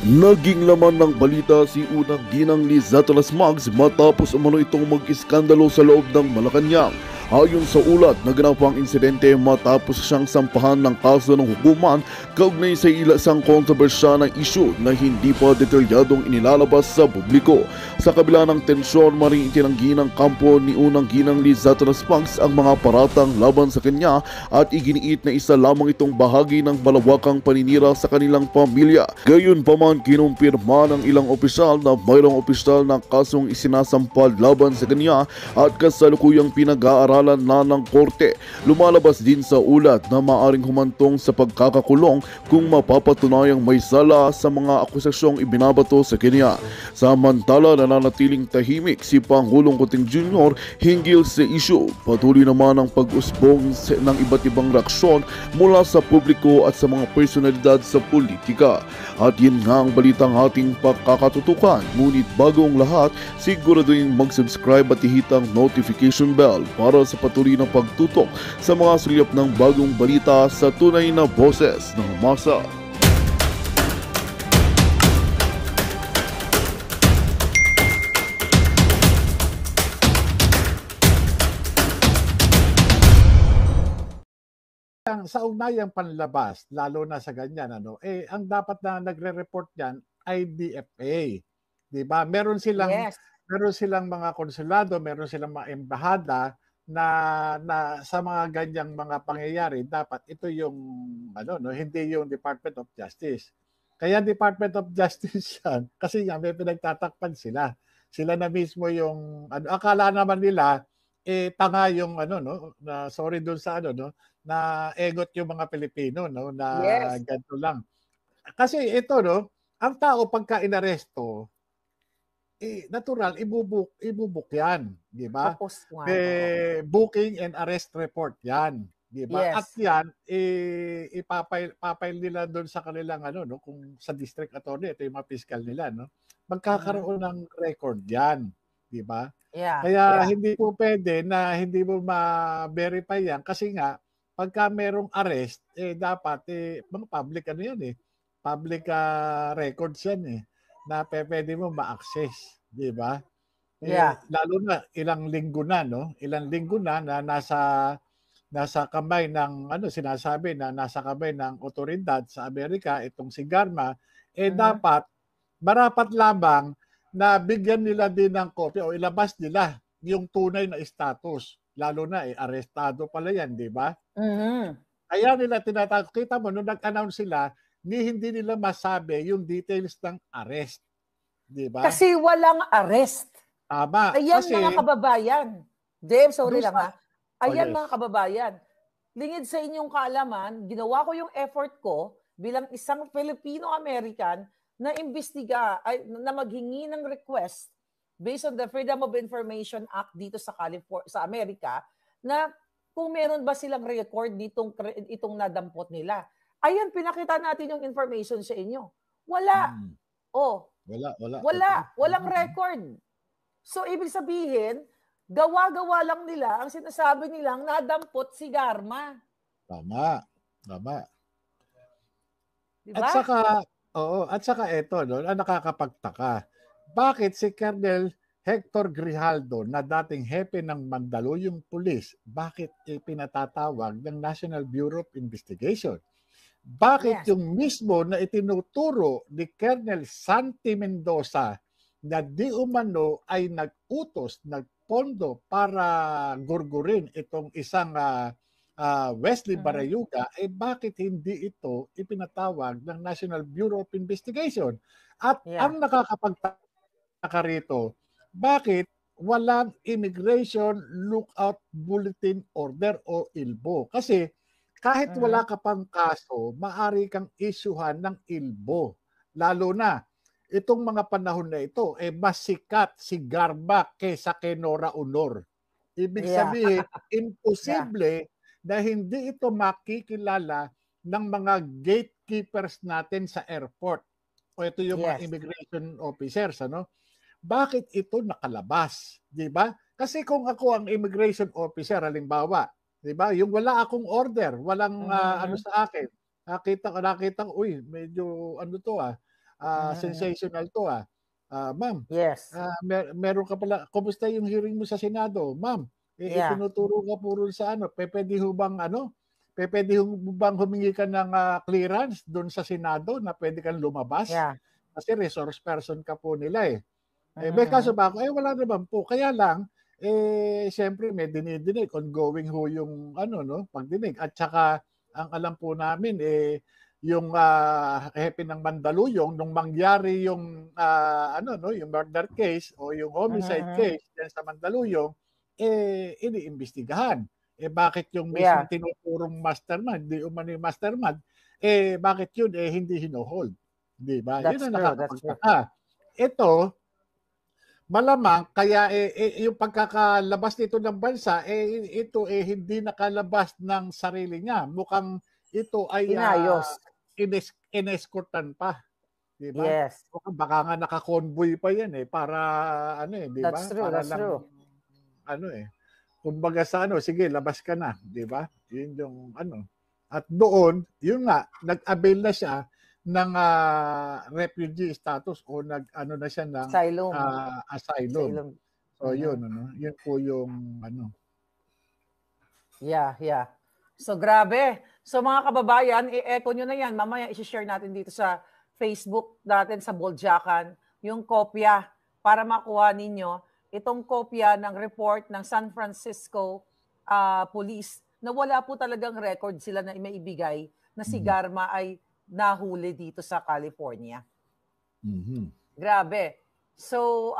Naging laman ng balita si unang ginang Lizette Las Mags matapos umano itong mag-iskandalo sa loob ng Malacanang. Ayon sa ulat, naganap ang insidente matapos siyang sampahan ng kaso ng hukuman kaugnay sa isang kontrobersyal na isyu na hindi pa detalyadong inilalabas sa publiko. Sa kabila ng tensyon, maring itinanggi ng kampo ni unang ginang Lizette Las Mags ang mga paratang laban sa kanya at iginiit na isa lamang itong bahagi ng malawakang paninira sa kanilang pamilya. Gayunpaman, kinumpirma ng ilang opisyal na mayroong opisyal na kasong isinasampal laban sa kanya at kasalukuyang pinag-aaralan na ng korte. Lumalabas din sa ulat na maaring humantong sa pagkakakulong kung mapapatunayang may sala sa mga akusasyong ibinabato sa kanya. Samantala, nananatiling tahimik si Pangulong Kuting Jr. hinggil sa isyu. Patuloy naman ang pag-usbong ng iba't ibang reaksyon mula sa publiko at sa mga personalidad sa politika. At yun nga ang balitang ating pagkakatutukan. Ngunit bago ang lahat, siguraduhin mag-subscribe at ihit ang notification bell para sa patuloy na pagtutok sa mga suliyap ng bagong balita sa tunay na boses ng masa. Sa ugnayang panlabas, lalo na sa ganyan, ang dapat na nagre-report diyan ay DFA. 'Di ba? Meron silang mga konsulado, meron silang mga embahada na sa mga ganyang mga pangyayari, dapat ito yung hindi yung Department of Justice. Kaya Department of Justice yan kasi nga may pinagtatakpan sila. Sila na mismo yung akala naman nila tanga yung na sorry doon sa na egot yung mga Pilipino na ganito lang. Kasi ito ang tao pagka inaresto natural ibubuk yan, di ba? Booking and arrest report yan, di ba? Yes. At yan ipapile nila doon sa kanilang kung sa district attorney, ito yung mga fiscal nila, magkakaroon ng record yan, di ba? Kaya hindi po pwede na hindi mo ma-verify yan kasi nga pagka merong arrest, dapat mga public public records yan na pwede mo ma-access, di ba? Lalo na ilang linggo na na nasa kamay ng sinasabi na nasa kamay ng otoridad sa Amerika itong si Garma, dapat marapat lamang na bigyan nila din ng kopya o ilabas nila yung tunay na status. Lalo na arestado pala yan, di ba? Kaya nila tinatawag. Kita mo, nung nag-announce sila, hindi nila masabi yung details ng arrest. Di ba? Kasi walang arrest. Tama. Ayan kasi, mga kababayan. Dave, sorry lang ha. Ayan yes. Mga kababayan. Lingid sa inyong kaalaman, ginawa ko yung effort ko bilang isang Filipino-American na imbestiga, na maghingi ng request based on the Freedom of Information Act dito sa sa Amerika, na kung meron ba silang record itong nadampot nila. Ayan, pinakita natin yung information sa inyo. Wala. Walang record. So, ibig sabihin, gawa-gawa lang nila ang sinasabi nilang nadampot si Garma. Tama. Diba? At saka ito, ang nakakapagtaka. Bakit si Colonel Hector Grijaldo na dating hepe ng Mandaluyong Police, bakit ipinatatawag ng National Bureau of Investigation? Bakit yung mismo na itinuturo ni Colonel Santi Mendoza na di umano ay nag-utos, nagpondo para gurgurin itong isang Wesley Barayuga, bakit hindi ito ipinatawag ng National Bureau of Investigation? At ang nakakapagtaka rito, bakit walang Immigration Lookout Bulletin Order o ILBO? Kasi kahit wala ka pang kaso, maaari kang isyuhan ng ILBO. Lalo na, itong mga panahon na ito, mas sikat si Garma kaysa kay Nora Honor. Ibig sabihin, imposible na hindi ito makikilala ng mga gatekeepers natin sa airport. O ito yung mga immigration officers, Bakit ito nakalabas? Di ba? Kasi kung ako ang immigration officer, halimbawa, di ba? Yung wala akong order, walang sa akin. Nakita ko, uy, medyo sensational to ma'am, Yes. meron ka pala, kumusta yung hearing mo sa Senado? Ma'am, Yeah. itinuturo ka puro sa pwede ho bang pwede ho bang humingi ka ng clearance doon sa Senado na pwede kang lumabas? Yeah. Kasi resource person ka po nila eh. May kaso ba ako? Wala naman po. Kaya lang, siyempre may dinidinig, ongoing ho yung pagdinig. At saka, ang alam po namin, yung hepe ng Mandaluyong, nung mangyari yung, yung murder case o yung homicide case dyan sa Mandaluyong, iniimbestigahan. Bakit yung mismo tinuturong mastermind, di umano yung mastermind, bakit yun hindi hinohold? Di ba? Yun ang nakakapagtaka. Ito, malamang kaya yung pagkakalabas nito ng bansa ito hindi nakalabas ng sarili niya. Mukhang ito ay inayos. inescortan pa, di ba? Yes. Baka nga naka-convoy pa yan para di ba? That's true, Para that's lang, true. kumbaga sa sige, labas ka na, di ba? Yun yung At doon, yun nga, nag-avail na siya ng refugee status o na siya ng asylum. So yun yun po yung Yeah. So grabe. So mga kababayan, i-echo nyo na yan. Mamaya i-share natin dito sa Facebook natin sa Boljakan yung kopya para makuha ninyo itong kopya ng report ng San Francisco Police na wala po talagang record sila na maibigay na si Garma ay nahuli dito sa California. Grabe. So,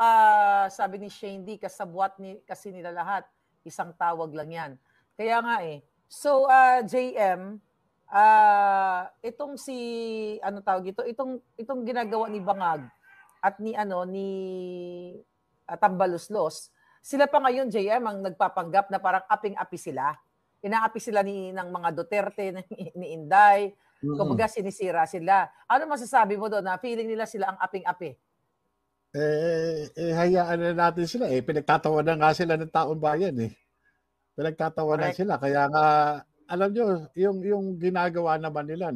sabi ni Shane D, kasabwat kasi nila lahat. Isang tawag lang yan. Kaya nga So, JM, itong si, tawag ito? Itong ginagawa ni Bangag at ni Tambaluslos, sila pa ngayon, JM, ang nagpapanggap na parang aping-api sila. Inaapi sila ng mga Duterte, ni Inday. Kumbaga sinisira sila. Ano masasabi mo doon na feeling nila sila ang aping-api? Hayaan na natin sila. Pinagtatawanan nga sila ng taong bayan Pinagtatawanan sila. Kaya nga, alam nyo, yung ginagawa naman nila,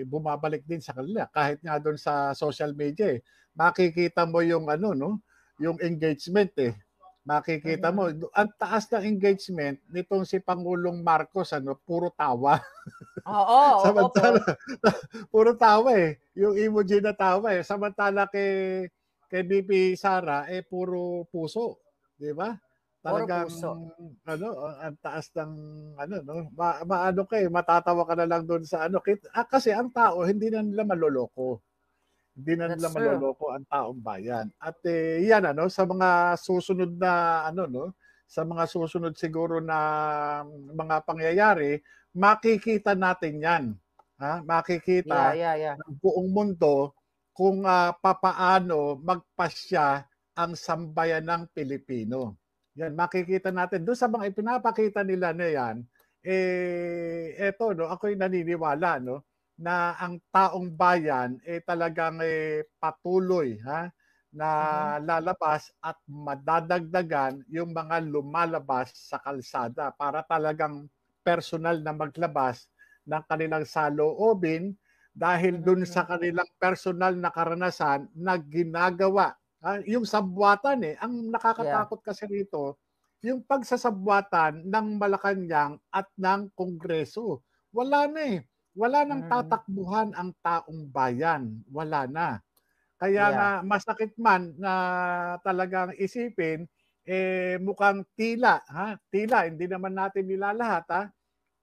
bumabalik din sa kanila. Kahit nga doon sa social media, makikita mo yung yung engagement Makikita mo, ang taas ng engagement nitong si Pangulong Marcos, puro tawa. Oo. Samantala, puro tawa Yung emoji na tawa Samantala kay BP Sara, puro puso. Di ba? Talagang, ang taas ng, matatawa ka na lang doon sa kasi ang tao, hindi na nila maloloko. Hindi na nila maloloko ang taong bayan. At yan sa mga susunod na sa mga susunod siguro na mga pangyayari, makikita natin 'yan. Makikita ng buong mundo kung papaano magpasya ang sambayan ng Pilipino. Yan, makikita natin doon sa mga ipinapakita nila na yan. Eto ako'y naniniwala na ang taong bayan talagang patuloy na lalabas at madadagdagan yung mga lumalabas sa kalsada para talagang personal na maglabas ng kanilang saloobin dahil dun sa kanilang personal na karanasan na ginagawa. Yung sabwatan ang nakakatakot kasi rito, yung pagsasabwatan ng Malacanang at ng Kongreso. Wala na Wala nang tatakbuhan ang taong bayan. Wala na. Kaya nga masakit man na talagang isipin, mukhang tila, hindi naman natin nilalahat,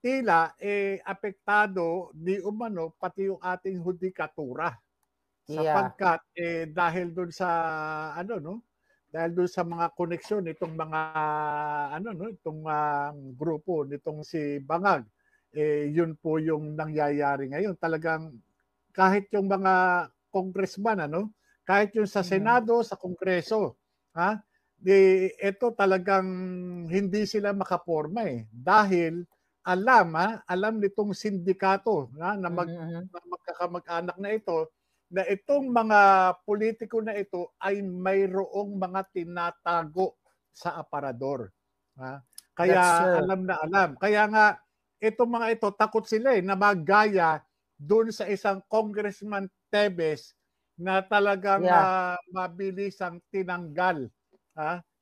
tila, apektado di umano pati yung ating hudikatura. Sapagkat, dahil dun sa, dahil dun sa mga koneksyon nitong mga, itong grupo, nitong si Bangag, yun po yung nangyayari ngayon. Talagang kahit yung mga congressman, kahit yung sa Senado, sa Kongreso, ito talagang hindi sila makaporma dahil alam nitong sindikato na magkakamag-anak na ito na itong mga politiko na ito ay mayroong mga tinatago sa aparador. Kaya alam na alam. Kaya nga itong mga ito, takot sila na magaya doon sa isang Congressman Tebes na talagang Yeah. mabilis ang tinanggal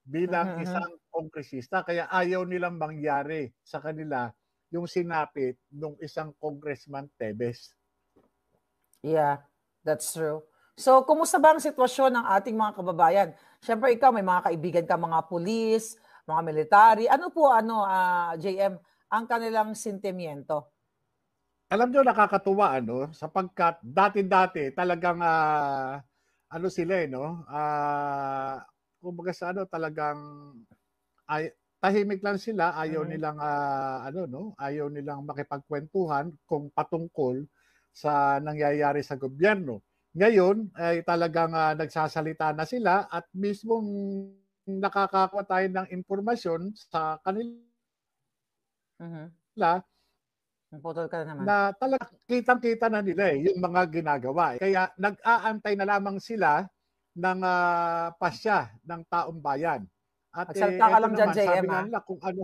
bilang Mhm. isang kongresista. Kaya ayaw nilang mangyari sa kanila yung sinapit ng isang congressman Tebes. Yeah, that's true. So, kumusta ba ang sitwasyon ng ating mga kababayan? Siyempre, ikaw, may mga kaibigan ka, mga pulis, mga military. Ano po, JM, ang kanilang sentimiento? Alam nyo, nakakatuwa, sapagkat dati-dati talagang, sila, no? Kumbaga sa talagang, tahimik lang sila, ayaw Mhm. nilang, ayaw nilang makipagkwentuhan kung patungkol sa nangyayari sa gobyerno. Ngayon, ay talagang nagsasalita na sila at mismong nakakakuha tayo ng impormasyon sa kanila Mhm. Naputol ka na naman. na talagang kitang-kita na nila yung mga ginagawa. Kaya nag-aantay na lamang sila ng pasya ng taong bayan. At Magsalita ka eto lang dyan, naman, JM, sabi nga nila kung ano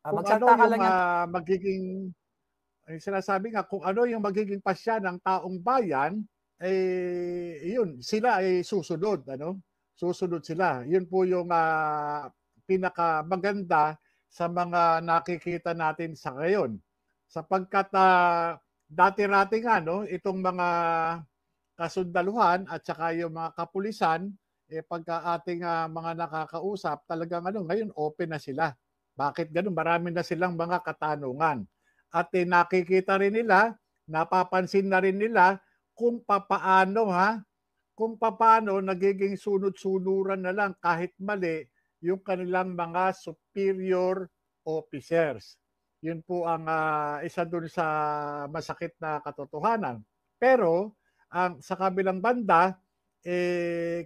Magsalita ka yung lang yan. magiging sinasabi nga kung ano yung magiging pasya ng taong bayan, yun, sila ay susunod, Susunod sila. Yun po yung pinakamaganda sa mga nakikita natin sa ngayon. Sapagkat dati-rati nga, itong mga kasundaluhan at saka yung mga kapulisan, pagka ating mga nakakausap, talagang ngayon open na sila. Bakit ganun? Marami na silang mga katanungan. At nakikita rin nila, napapansin na rin nila kung papaano nagiging sunod-sunuran na lang kahit mali yung kanilang mga superior officers. Yun po ang isa dun sa masakit na katotohanan. Pero sa kabilang banda,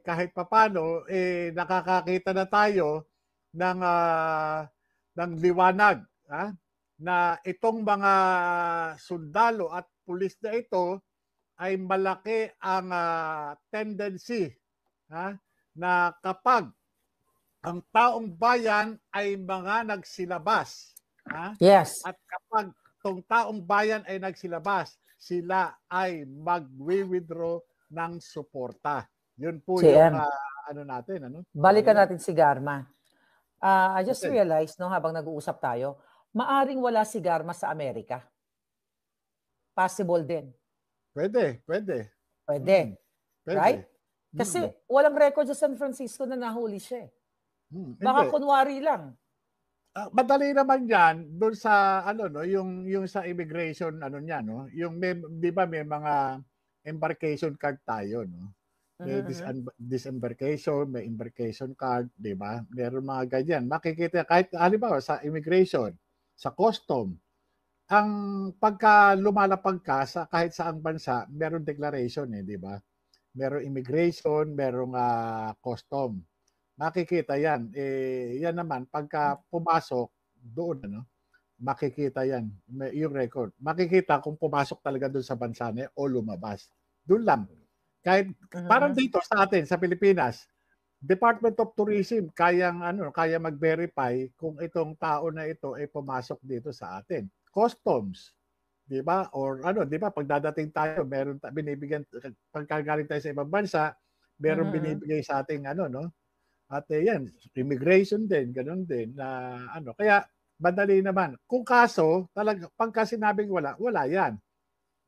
kahit papano, nakakakita na tayo ng liwanag na itong mga sundalo at pulis na ito ay malaki ang tendency na kapag ang taong bayan ay mga nagsilabas Yes. at kapag itong taong bayan ay nagsilabas, sila ay mag-withdraw ng suporta. Yun po yung JM, natin. balikan Yan. natin si Garma. I just Okay. realized, habang nag-uusap tayo, maaring wala si Garma sa Amerika. Possible din. Pwede. Pwede. Pwede. Right? Kasi walang record sa San Francisco na nahuli siya. Baka Hindi. kunwari lang. Madali naman 'yan doon sa yung sa immigration niya, Yung 'di ba may mga embarkation card tayo, May disembarkation, may embarkation card, 'di ba? Meron mga ganyan. Makikita kahit halimbawa sa immigration, sa custom, ang pagka lumalapag ka sa kahit saang bansa, meron declaration 'di ba? Merong immigration, merong custom. Makikita yan. Yan naman, pagka pumasok doon, makikita yan, yung record. Makikita kung pumasok talaga doon sa bansa niya o lumabas. Doon lang. Kahit, parang dito sa atin, sa Pilipinas, Department of Tourism, kaya mag-verify kung itong tao na ito ay pumasok dito sa atin. Customs, di ba? Or di ba, pagdadating tayo, meron binibigyan, pagkagaling tayo sa ibang bansa, meron binibigay sa ating At yan, immigration din, ganun din na Kaya madali naman. Kung kaso, talaga pagka sinabing wala, wala yan.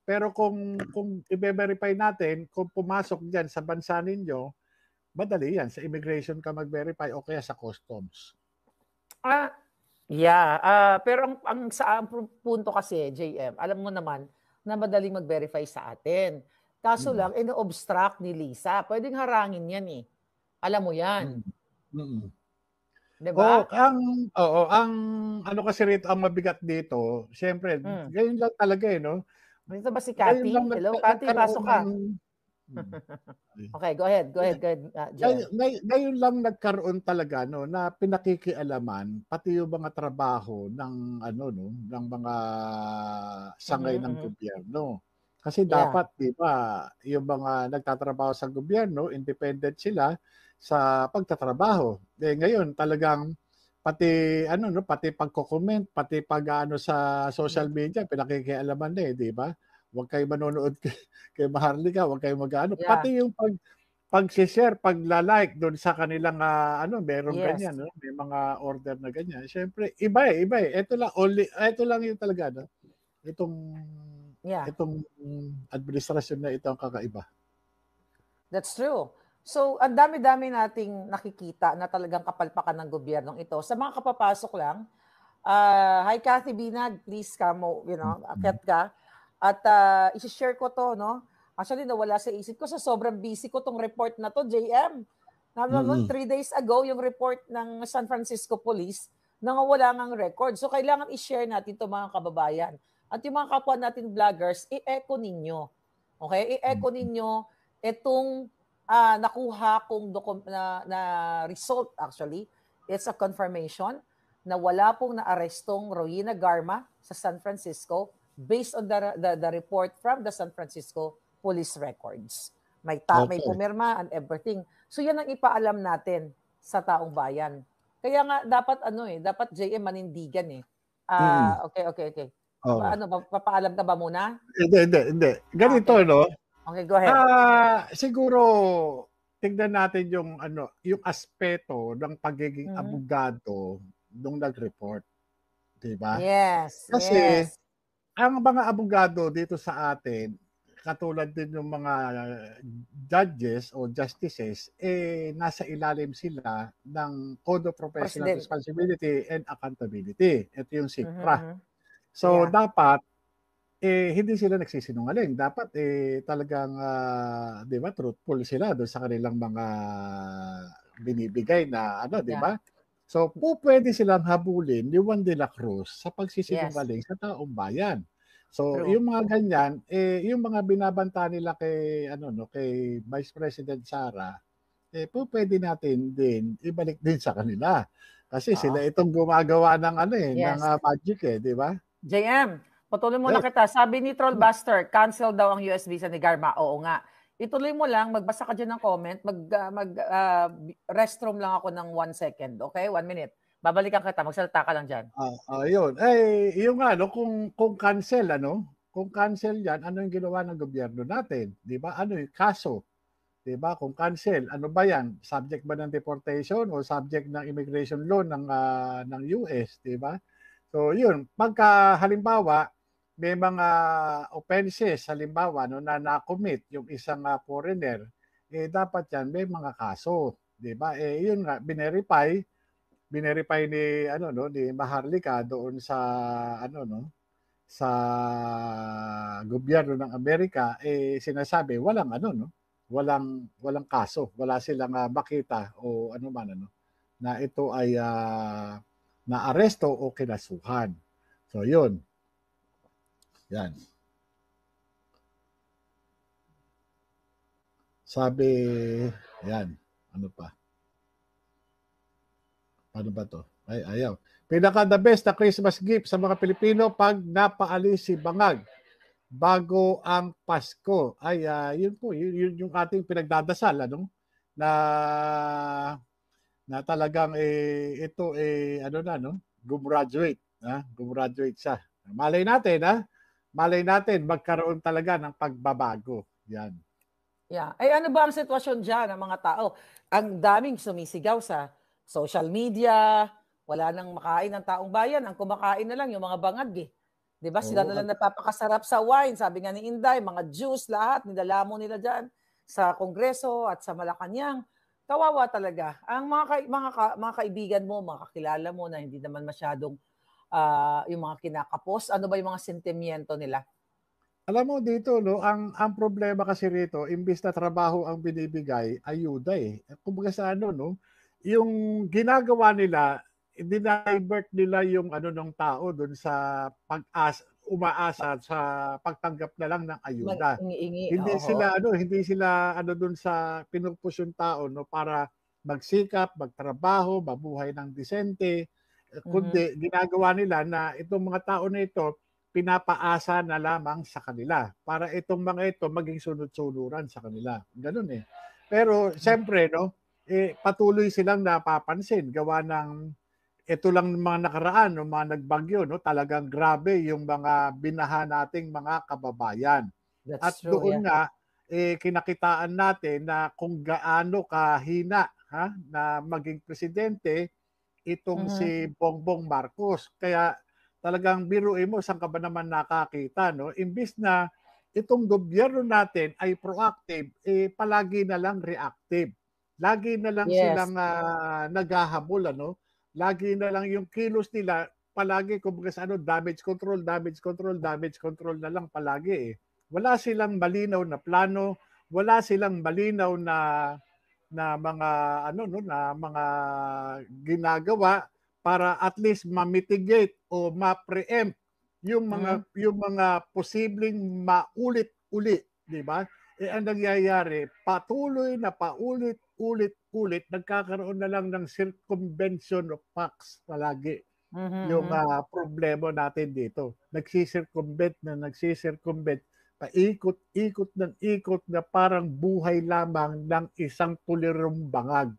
Pero kung i-verify natin kung pumasok diyan sa bansa ninyo, madali yan. Sa immigration ka mag-verify o kaya sa customs. Yeah. Pero ang punto kasi, JM, alam mo naman na madaling mag-verify sa atin. Kaso lang, ino-obstruct ni Lisa. Pwedeng harangin yan eh. Alam mo yan. Diba? Ang kasi rito, ang mabigat dito, siyempre, ganyan lang talaga Dito ba si Cathy? Hello, Cathy, pasok ka. Okay, go ahead, JM. Ngayon lang nagkaroon talaga na pinakikialaman pati yung mga trabaho ng ng mga sangay ng gobyerno. Kasi dapat 'di ba, yung mga nagtatrabaho sa gobyerno, independent sila sa pagtatrabaho. Ngayon talagang pati pati pagko-comment, pati pag sa social media pinakikialaman na 'di ba? Huwag kayo manonood kay Maharlika, huwag kayong mag-ano. Yeah. Pati yung pag-share, pagla-like doon sa kanilang merong Yes. ganyan, no? May mga order na ganyan. Siyempre, iba eh. Ito lang yung talaga, no? Yeah. Itong administrasyon na ito ang kakaiba. That's true. So, ang dami-dami nating nakikita na talagang kapalpakan ng gobyernong ito. Sa mga kapapasok lang, hi Kathy Binag, please kamo, akyat ka. At isi-share ko to, no? Actually, nawala sa isip ko sa sobrang busy ko tong report na to, JM. 3 days ago, yung report ng San Francisco Police, nangawala ng record. So, kailangan i-share natin to mga kababayan. At yung mga kapwa natin vloggers, i-echo ninyo. Okay? I-echo ninyo itong nakuha kong na result actually. It's a confirmation na wala pong naarestong Rowena Garma sa San Francisco based on the report from the San Francisco Police records. May pumirma and everything. So yan ang ipaalam natin sa taong bayan. Kaya nga dapat JM manindigan eh. Okay. Oh. Papaalam ka ba muna? Hindi. Ganito, okay. No? Okay, go ahead. Siguro tingnan natin yung aspeto ng pagiging abogado nung nag-report. Diba? Yes. Kasi ang mga abogado dito sa atin, katulad din yung mga judges o justices, nasa ilalim sila ng Code of Professional Responsibility and Accountability. Ito yung CIPRA. So, dapat hindi sila nagsisinungaling. Dapat talagang di ba, truthful sila doon sa kanilang mga binibigay na di ba? So, pwede silang habulin ni Juan de la Cruz sa pagsisinungaling sa taong bayan. So, yung mga ganyan, yung mga binabanta nila kay kay Vice President Sara, pwede natin din ibalik din sa kanila. Kasi sila itong gumagawa ng ng magic di ba? JM, patuloy mo na kita. Sabi ni Trollbuster, cancel daw ang US visa ni Garma. Oo nga. Ituloy mo lang, magbasa ka dyan ng comment, restroom lang ako ng 1 second. Okay? 1 minute. Babalikan kita, magsalita ka lang dyan. Yun. Yung kung cancel, kung cancel yan, ano yung ginawa ng gobyerno natin? Di ba? Ano yung kaso? Di ba? Kung cancel, ano ba yan? Subject ba ng deportation o subject ng immigration law ng US? Di ba? So, yun. Pagka halimbawa, may mga offenses, halimbawa, na na-commit yung isang foreigner, dapat yan, may mga kaso. Di ba? Yun nga, binerify ni Maharlika doon sa sa gobyerno ng Amerika, sinasabi walang walang kaso, wala silang makita o na ito ay na-aresto o kinasuhan. So yun. Yan. Sabi, yan, ano pa? Paano ba to? Ayaw. Pinaka-the best na Christmas gift sa mga Pilipino pag napaalis si Bangag bago ang Pasko. Yun po, yun yung ating pinagdadasal, na talagang ito gumraduate, gumraduate siya. Malay natin magkaroon talaga ng pagbabago. Yan. Yeah. Ano ba ang sitwasyon dyan ng mga tao? Ang daming sumisigaw sa social media, wala nang makain ng taong bayan. Ang kumakain na lang yung mga bangag . Diba? Sila na lang napapakasarap sa wine. Sabi nga ni Inday, mga juice, lahat, nidala mo nila dyan sa Kongreso at sa Malacanang. Kawawa talaga. Ang mga kaibigan mo, mga kakilala mo na hindi naman masyadong yung mga kinakapos, ano ba yung mga sentimiento nila? Alam mo dito, ang problema kasi rito, imbis na trabaho ang binibigay, ayuda . Kumbaga sa yung ginagawa nila, dinivert nila yung ng tao doon sa umaasa sa pagtanggap na lang ng ayuda. Hindi sila doon sa pinupus yung tao para magsikap, magtrabaho, mabuhay ng disente. Kundi ginagawa nila na itong mga tao na ito pinapaasa na lamang sa kanila para itong mga ito maging sunod-sunuran sa kanila. Ganun . Pero siyempre patuloy silang napapansin gawa ng ito lang mga nakaraan, no, mga nagbagyo, no, talagang grabe yung mga binaha nating mga kababayan. That's At true, yeah. doon nga, kinakitaan natin na kung gaano kahina na maging presidente itong si Bongbong Marcos. Kaya talagang biruin mo, saan ka ba naman nakakita? No? Imbis na itong gobyerno natin ay proactive, palagi na lang reactive. Lagi na lang Yes. silang naghahabol. Ano? Lagi na lang yung kilos nila, palagi kumbaga sa damage control, damage control, damage control na lang palagi. Wala silang malinaw na plano, wala silang malinaw na mga na mga ginagawa para at least ma-mitigate o ma-preempt yung mga posibleng maulit-uli, di ba? Ang nangyayari, patuloy na paulit-ulit nagkakaroon na lang ng circumvention of facts palagi. Yung problema natin dito. Nagsisircumvent, paikot-ikot ng ikot na parang buhay lamang ng isang pulirong bangag.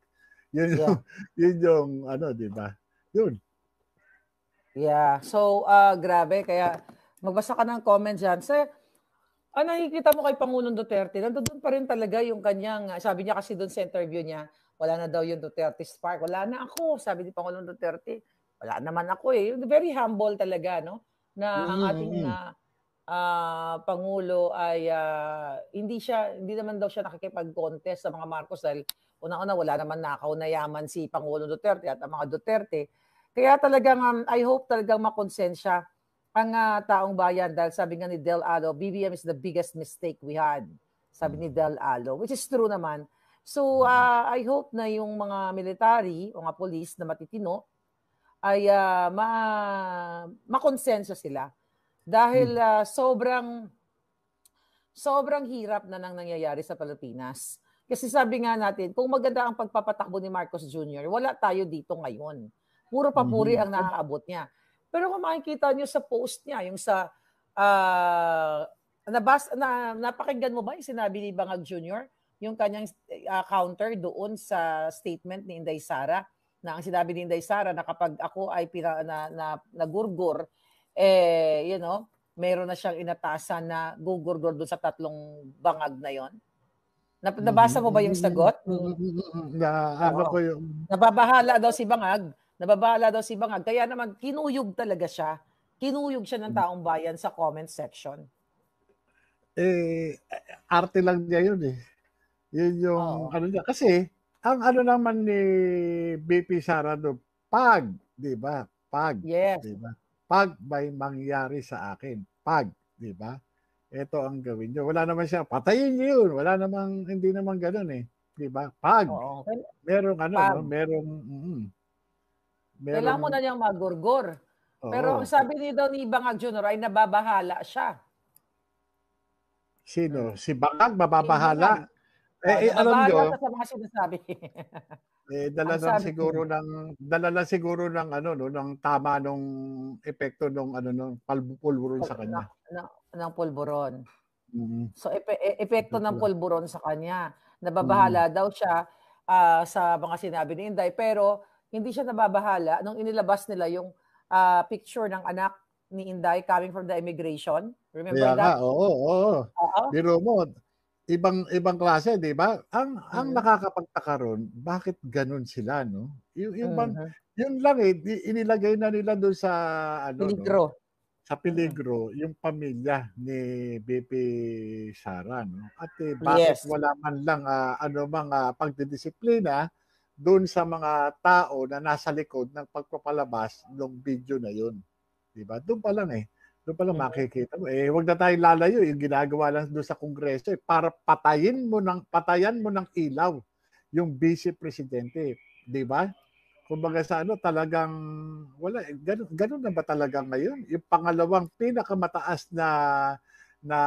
Yun yung, yun yung di ba? Yun. Yeah. So, grabe. Kaya, magbasa ka ng comment dyan. Sir, nakikita mo kay Pangulong Duterte, nandoon pa rin talaga yung kanyang, sabi niya kasi doon sa interview niya, wala na daw yung Duterte Spark. Wala na ako, sabi ni Pangulong Duterte. Wala naman ako eh. Very humble talaga, no? Na ang ating Pangulo ay hindi naman daw siya nakikipag-contest sa mga Marcos dahil unang-una wala naman nakaw na yaman si Pangulong Duterte at ang mga Duterte. Kaya talagang I hope talagang makonsensya ang taong bayan dahil sabi nga ni Del Alo, BBM is the biggest mistake we had. Sabi ni Del Alo, which is true naman. So I hope na yung mga military o mga police na matitino ay makonsensya sila. Dahil sobrang hirap na nang nangyayari sa Pilipinas. Kasi sabi nga natin, kung maganda ang pagpapatakbo ni Marcos Jr., wala tayo dito ngayon. Puro papuri ang naaabot niya. Pero kung makikita niyo sa post niya, yung sa napakinggan mo ba yung sinabi ni Bangag Jr., yung kanyang counter doon sa statement ni Inday Sara, na ang sinabi ni Inday Sara na kapag ako ay nagurgur, meron na siyang inatasan na gugurgur doon sa 3 bangag na yon. Nabasa mo ba yung sagot? Ko yung nababahala daw si Bangag. Kaya naman kinuyog talaga siya. Kinuyog siya ng taong bayan sa comment section. Arte lang niya yun eh. Yun yung niya. Kasi ang naman ni BP Sara do, di ba? Yes. Di ba? Pag may mangyari sa akin, di ba? Ito ang gawin niyo. Wala naman siya, patayin niyo yun. Wala namang, hindi naman ganoon eh. Di ba? Merong kailangan mo na niyang magurgur. Pero ang sabi niyo daw ni Bangag Jr. ay nababahala siya. Sino? Si Bangag mababahala? Alam niyo, sa mga sinasabi. dala lang siguro ng ng tama nung epekto nung pulburon sa kanya. Ng pulburon. So epekto ng pulburon sa kanya. Nababahala daw siya sa mga sinabi ni Inday, pero hindi siya nababahala nung inilabas nila yung picture ng anak ni Inday coming from the immigration. Remember that? Oo. Biro mo, ibang klase, di ba? Ang nakakapagtaka ron, bakit ganun sila, no? Yun lang inilagay na nila doon sa peligro. Sa peligro yung pamilya ni BP Sara, no? At bakit wala man lang pagdidisiplina doon sa mga tao na nasa likod ng pagpapalabas ng video na yun. Di ba? Doon pa lang makikita mo. Huwag na tayong lalayo yung ginagawa lang doon sa Kongreso para patayan mo ng ilaw yung vice presidente, di ba? Kumbaga sa talagang wala, ganun na ba talaga ngayon? Yung pangalawang pinakamataas na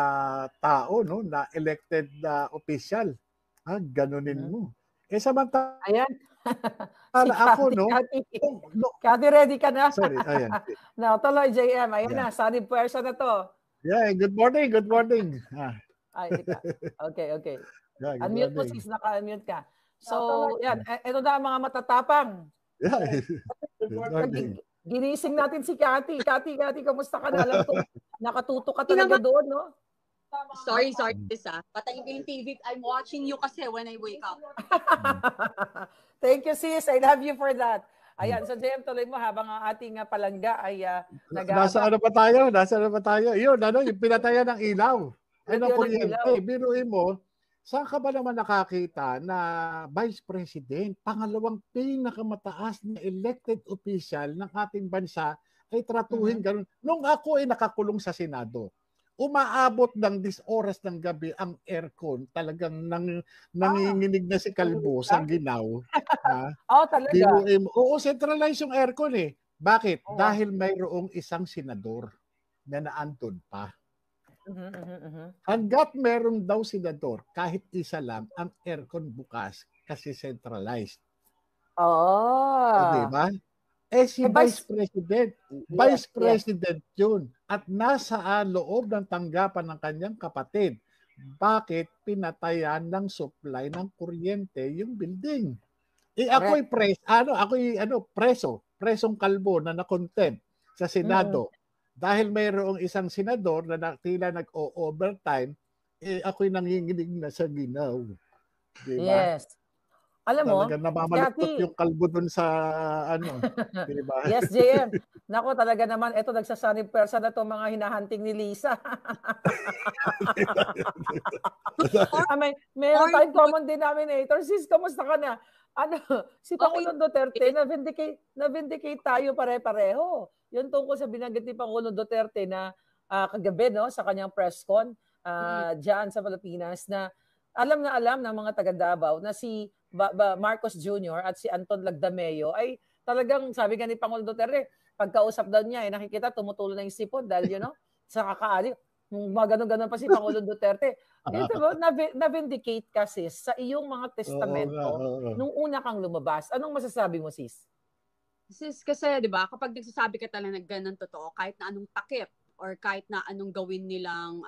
tao, no, na elected na official, ganunin mo. Samantala ayan. ako, no? Kati, ready ka na? Sorry, ayan. No, tuloy, JM. Ayan na, sunny person na to. Yeah, good morning. Okay. Yeah, unmute mo, sis, naka-unmute ka. So, yan. Ito na ang mga matatapang. Yeah. Good morning. Ginising natin si Cathy. Cathy, kamusta ka na? Alam ko, nakatutok ka talaga doon, no? Sorry, sis. Patayin ko yung TV. I'm watching you kasi when I wake up. Thank you, sis. I love you for that. Ayan, so JM, tuloy mo habang ang ating palangga ay Nasa ano ba tayo? Yun, yung pinatayan ng ilaw. Ay, ng kuryente. Biruin mo, saan ka ba naman nakakita na Vice President, pangalawang pinakamataas na elected official ng ating bansa ay tratuhin ganun? Nung ako ay nakakulong sa Senado, umaabot ng 10 oras ng gabi ang aircon, talagang nanginginig na si Kalbo sa ginaw. Talaga? Biruin mo. Oo, centralized yung aircon eh. Bakit? Dahil mayroong isang senador na naandun pa. Hanggat meron daw senador, kahit isa lang, ang aircon bukas kasi centralized. Diba? Si Vice President, Vice President yun. At nasa loob ng tanggapan ng kanyang kapatid. Bakit pinatayan ng supply ng kuryente yung building? Ako'y presong kalbo na na-contempt sa Senado. Dahil mayroong isang senador na tila nag-overtime, ako'y nanginginig na sa ginaw. Diba? Yes. Alam mo, talagang namamaluktot yung kalbo dun sa diba? Yes, JM. Nako, talaga naman, eto nagsasanib persa na itong mga hinahunting ni Lisa. Meron tayong common denominator. Sis, kamusta ka na? Si Pangulong Duterte, na-vindicate tayo pare-pareho. Yun tungkol sa binanggit ni Pangulong Duterte na kagabi, no, sa kanyang press con dyan sa Pilipinas, na alam ng mga taga Davao na si Marcos Jr. at si Anton Lagdameo ay talagang, sabi nga ni Pangulong Duterte, pagkausap daw niya, nakikita tumutulo na yung sipon dahil, sa kakaali. Mga ganun-ganun pa si Pangulong Duterte. Dito ba, na-vindicate ka, sis, sa iyong mga testamento nung una kang lumabas. Anong masasabi mo, sis? Sis, kasi, di ba, kapag nagsasabi ka talaga ng ganun totoo, kahit na anong takip or kahit na anong gawin nilang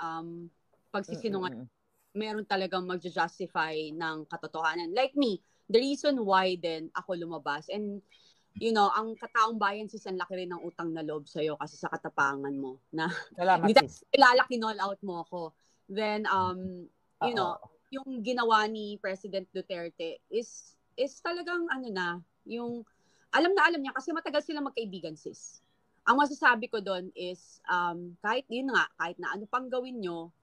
pagsisinungaling, meron talagang mag-justify ng katotohanan. Like me, the reason why then ako lumabas, and ang kataong bayan, sis, ang laki rin ng utang na loob sa'yo kasi sa katapangan mo na hindi tayo ilalaki all out mo ako. Then, yung ginawa ni President Duterte is talagang yung alam na niya kasi matagal silang magkaibigan, sis. Ang masasabi ko doon is kahit na ano pang gawin nyo,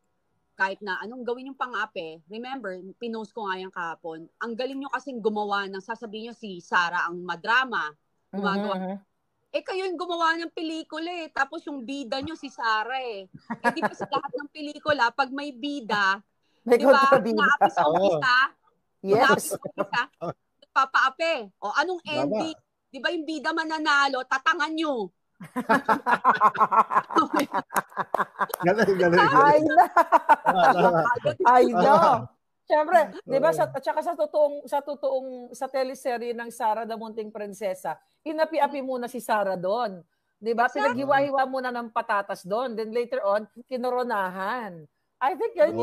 kahit na anong gawin yung pang-ape, remember, pinost ko nga yung kahapon, ang galing nyo kasing gumawa ng, sasabihin nyo si Sara ang madrama, gumagawa. Kayo yung gumawa ng pelikula tapos yung bida nyo si Sara di pa sa lahat ng pelikula, pag may bida, di ba, naapi sa umpisa, papaape. Anong ending? Di ba yung bida mananalo, tatangan nyo. Galing. I know. Siyempre, 'di ba at saka sa teleserye ng Sara the Munting Prinsesa, inapi-api muna si Sara doon. 'Di ba? Pinaghiwa-hiwa muna ng patatas doon. Then later on, kinoronahan. I think yan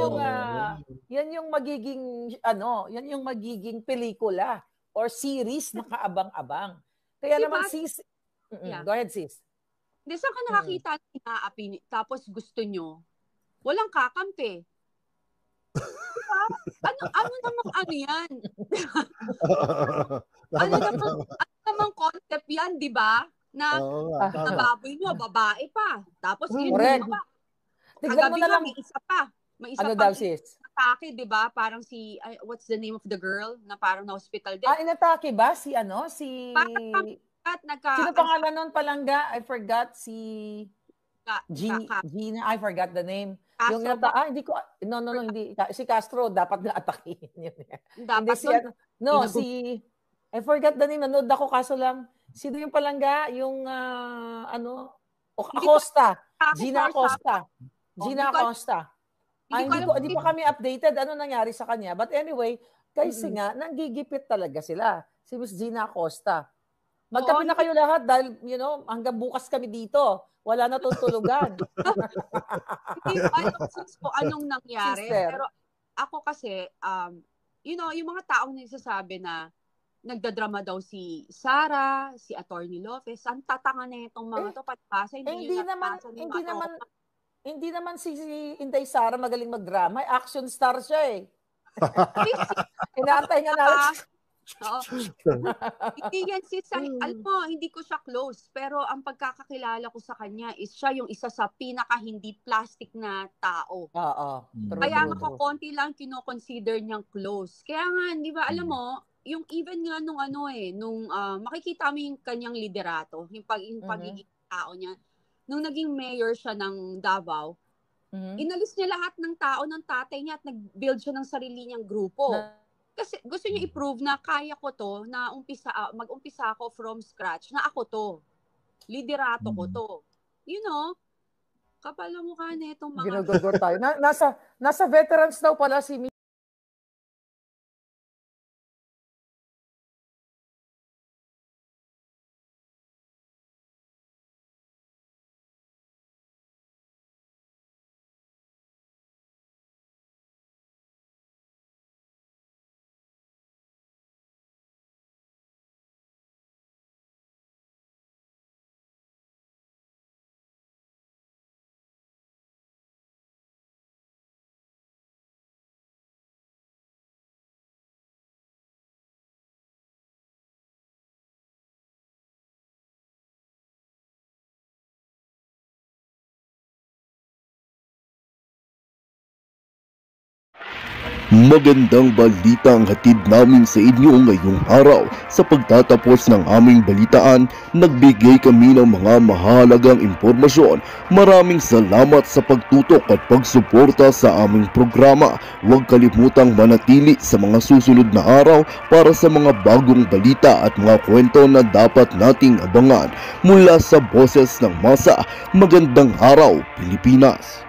yung magiging yan yung magiging pelikula or series na kaabang-abang. Kaya naman sis, go ahead sis. Hindi, saan ka nakakita na tapos gusto nyo, walang kakampi. Diba? Ano namang yan? ano namang concept yan, di ba? Na baboy nyo, babae pa. Tapos yun pa. Kagabi nga, may isa pa. May isa pa. Sis? Atake, di ba? Parang what's the name of the girl na parang na-hospital din? Inatake ba? Sino pangalan nun, palangga? I forgot. Gina, I forgot the name. Castro, hindi ko, hindi. Si Castro, dapat na atakin yun. Dapat I forgot the name. Nanood ako, kaso lang, sino yung palangga? Yung, Acosta. Gina Acosta. Hindi pa kami updated. Ano nangyari sa kanya? But anyway, kasi nga, nanggigipit talaga sila. Si Miss Gina Acosta. Magkape na kayo lahat dahil, hanggang bukas kami dito. Wala na tutulugan. Hindi ko anong nangyari. Sister. Pero ako kasi, yung mga taong nagsasabi na nagdadrama daw si Sara, si Attorney Lopez. Ang tatanga na itong mga to, palibasa, hindi naman si Inday Sara magaling magdrama. Action star siya eh. Inaantay nga natin. Oo. Hindi yan si alam mo, hindi ko siya close, pero ang pagkakakilala ko sa kanya is siya yung isa sa pinaka hindi plastic na tao. Oo. Kaya nga konti lang kino-consider niyang close. Kaya nga, di ba, alam mo, yung even nga nung makikita mo yung kanyang liderato, yung pagiging tao niya, nung naging mayor siya ng Davao, inalis niya lahat ng tao ng tatay niya at nag-build siya ng sarili niyang grupo. Kasi gusto niya i-prove na kaya ko to, na mag-umpisa ako from scratch, na ako to. Liderato ko to. You know, kapal na mukha na itong mga... Ginagagor tayo. Nasa veterans daw pala si Magandang balita ang hatid namin sa inyo ngayong araw. Sa pagtatapos ng aming balitaan, nagbigay kami ng mga mahalagang impormasyon. Maraming salamat sa pagtutok at pagsuporta sa aming programa. Huwag kalimutang manatili sa mga susunod na araw para sa mga bagong balita at mga kwento na dapat nating abangan. Mula sa Boses ng Masa, magandang araw Pilipinas!